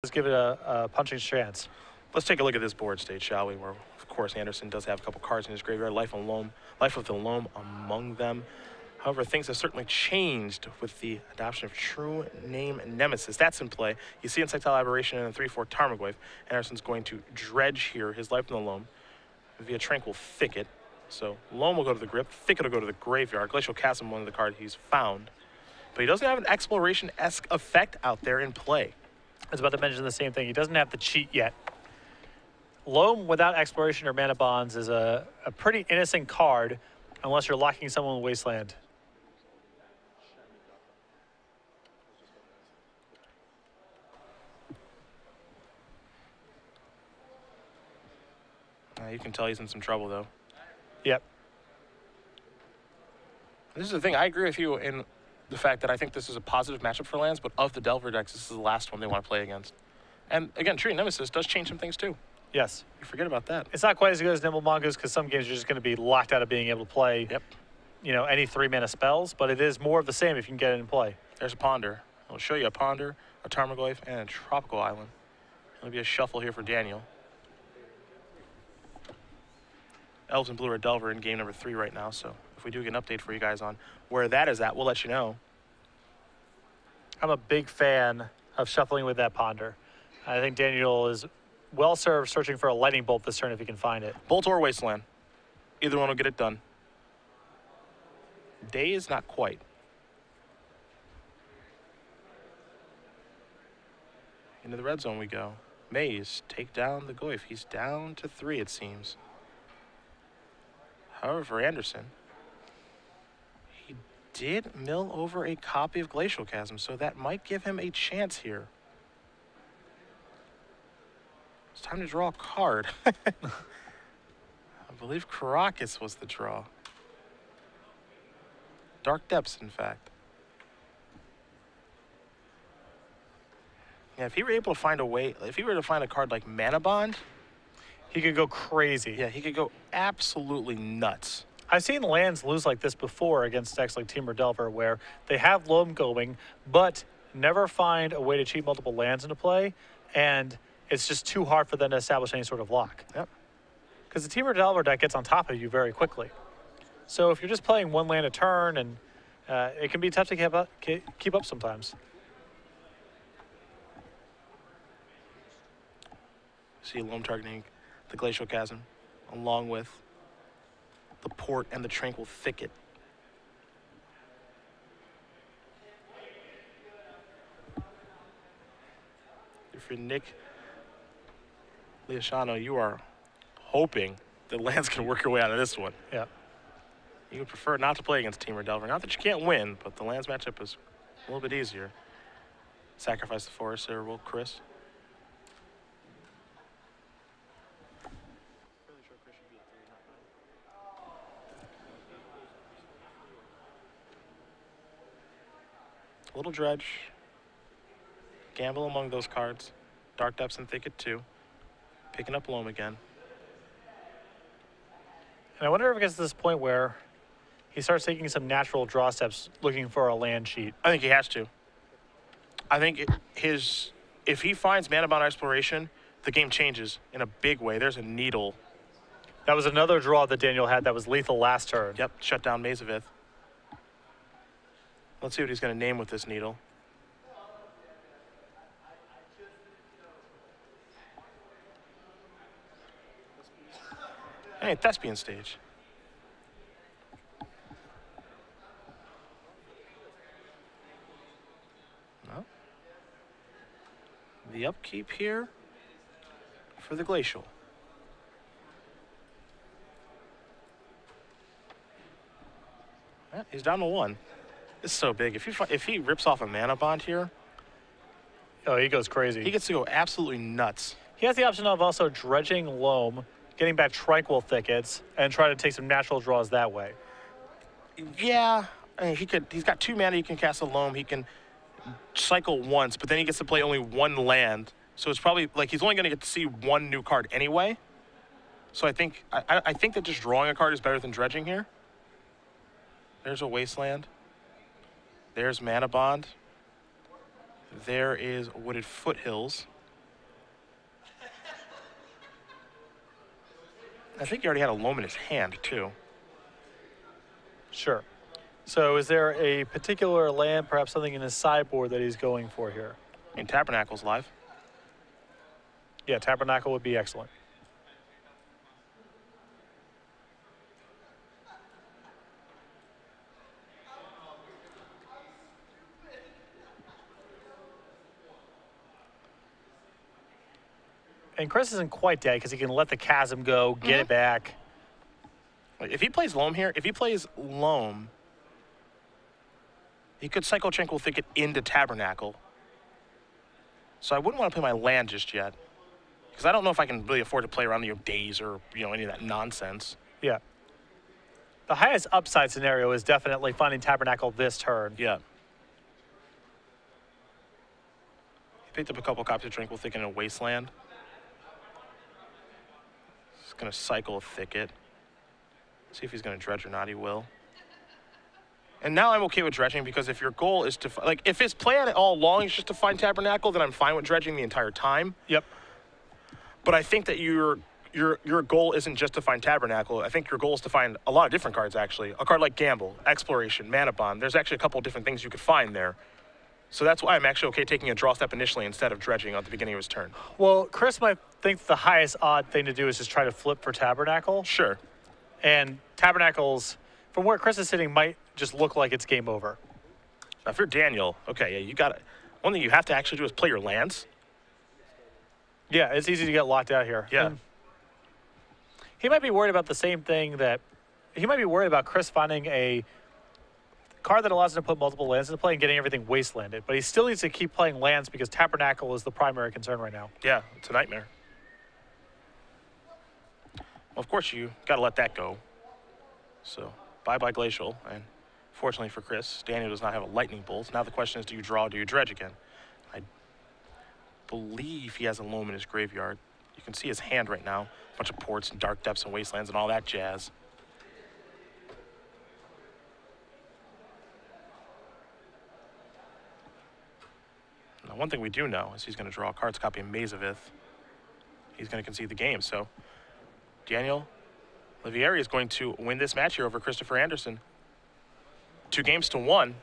Let's give it a punching chance. Let's take a look at this board state, shall we? Where, of course, Andersen does have a couple cards in his graveyard, Life of the Loam among them. However, things have certainly changed with the adoption of True Name Nemesis. That's in play. You see Insectile Aberration and a 3/4 Tarmogoyf. Andersen's going to dredge here his Life of the Loam via Tranquil Thicket. So Loam will go to the grip, Thicket will go to the graveyard. Glacial Chasm, one of the cards he's found. But he doesn't have an Exploration-esque effect out there in play. I was about to mention the same thing. He doesn't have the cheat yet. Loam without Exploration or Mana Bonds is a pretty innocent card unless you're locking someone in Wasteland. You can tell he's in some trouble, though. Yep. This is the thing. I agree with you in the fact that I think this is a positive matchup for lands, but of the Delver decks, this is the last one they want to play against. And again, True Nemesis does change some things too. Yes. You forget about that. It's not quite as good as Nimble Mongoose because some games you're just going to be locked out of being able to play, you know, any 3-mana spells, but it is more of the same if you can get it in play. There's a Ponder. I'll show you a Ponder, a Tarmogoyf, and a Tropical Island. It'll be a shuffle here for Daniel. Elves and Blue are Delver in game number 3 right now, so if we do get an update for you guys on where that is at, we'll let you know. I'm a big fan of shuffling with that Ponder. I think Daniel is well served searching for a Lightning Bolt this turn if he can find it. Bolt or Wasteland. Either one will get it done. Day is not quite. Into the red zone we go. Maze, take down the Goyf. He's down to 3, it seems. However, for Andersen, he did mill over a copy of Glacial Chasm, so that might give him a chance here. It's time to draw a card. I believe Caracas was the draw. Dark Depths, in fact. Yeah, if he were able to find a way, if he were to find a card like Mana Bond, he could go crazy. Yeah, he could go absolutely nuts. I've seen lands lose like this before against decks like Temur Delver, where they have Loam going, but never find a way to cheat multiple lands into play, and it's just too hard for them to establish any sort of lock. Yep. Because the Temur Delver deck gets on top of you very quickly. So if you're just playing one land a turn, and it can be tough to keep up sometimes. See Loam targeting the Glacial Chasm, along with the Port and the Tranquil Thicket. If you're Nick Leashano, you are hoping that lands can work your way out of this one. Yeah. You would prefer not to play against Temur Delver. Not that you can't win, but the lands matchup is a little bit easier. Sacrifice the forest there, will Chris? A little dredge. Gamble among those cards. Dark Depths and Thicket too. Picking up Loam again. And I wonder if it gets to this point where he starts taking some natural draw steps looking for a land cheat. I think he has to. I think if he finds Mana Bound Exploration, the game changes in a big way. There's a Needle. That was another draw that Daniel had that was lethal last turn. Yep, shut down Mazavith. Let's see what he's going to name with this Needle. Hey, Thespian Stage. No. The upkeep here for the Glacial. Yeah, he's down to 1. It's so big. If he rips off a Mana Bond here, oh, he goes crazy. He gets to go absolutely nuts. He has the option of also dredging Loam, getting back Tranquil Thickets, and try to take some natural draws that way. Yeah, I mean, he's got 2 mana. He can cast a Loam. He can cycle once, but then he gets to play only 1 land. So it's probably like he's only going to get to see 1 new card anyway. So I think that just drawing a card is better than dredging here. There's a Wasteland. There's Mana Bond. There is Wooded Foothills. I think he already had a loam in his hand, too. Sure. So is there a particular land, perhaps something in his sideboard that he's going for here? I mean, Tabernacle's live. Yeah, Tabernacle would be excellent. And Chris isn't quite dead because he can let the chasm go, get it back. If he plays loam here, he could cycle Tranquil Thicket into Tabernacle. So I wouldn't want to play my land just yet, because I don't know if I can really afford to play around days or any of that nonsense. Yeah. The highest upside scenario is definitely finding Tabernacle this turn. Yeah. He picked up a couple copies of Tranquil Thicket in a Wasteland. He's going to cycle a Thicket. See if he's going to dredge or not. He will. And now I'm okay with dredging, because if your goal is to, if his plan all along is just to find Tabernacle, then I'm fine with dredging the entire time. Yep. But I think that your goal isn't just to find Tabernacle. I think your goal is to find a lot of different cards, actually. A card like Gamble, Exploration, Mana Bond. There's actually a couple of different things you could find there. So that's why I'm actually okay taking a draw step initially instead of dredging at the beginning of his turn. Well, Chris might think the highest odd thing to do is just try to flip for Tabernacle. Sure. And Tabernacles, from where Chris is sitting, might just look like it's game over. Now, if you're Daniel, okay, yeah, you got it. One thing you have to actually do is play your lands. Yeah, it's easy to get locked out here. Yeah. And he might be worried about the same thing that he might be worried about Chris finding a card that allows him to put multiple lands into play and getting everything wastelanded. But he still needs to keep playing lands because Tabernacle is the primary concern right now. Yeah, it's a nightmare. Well, of course, you got to let that go. So, bye-bye Glacial. And fortunately for Chris, Daniel does not have a Lightning Bolt. Now the question is, do you draw or do you dredge again? I believe he has a loam in his graveyard. You can see his hand right now. A bunch of ports and dark depths and wastelands and all that jazz. Now, one thing we do know is he's going to draw a cards copy of Maze of Ith. He's going to concede the game. So, Daniel Olivieri is going to win this match here over Christopher Andersen. 2-1.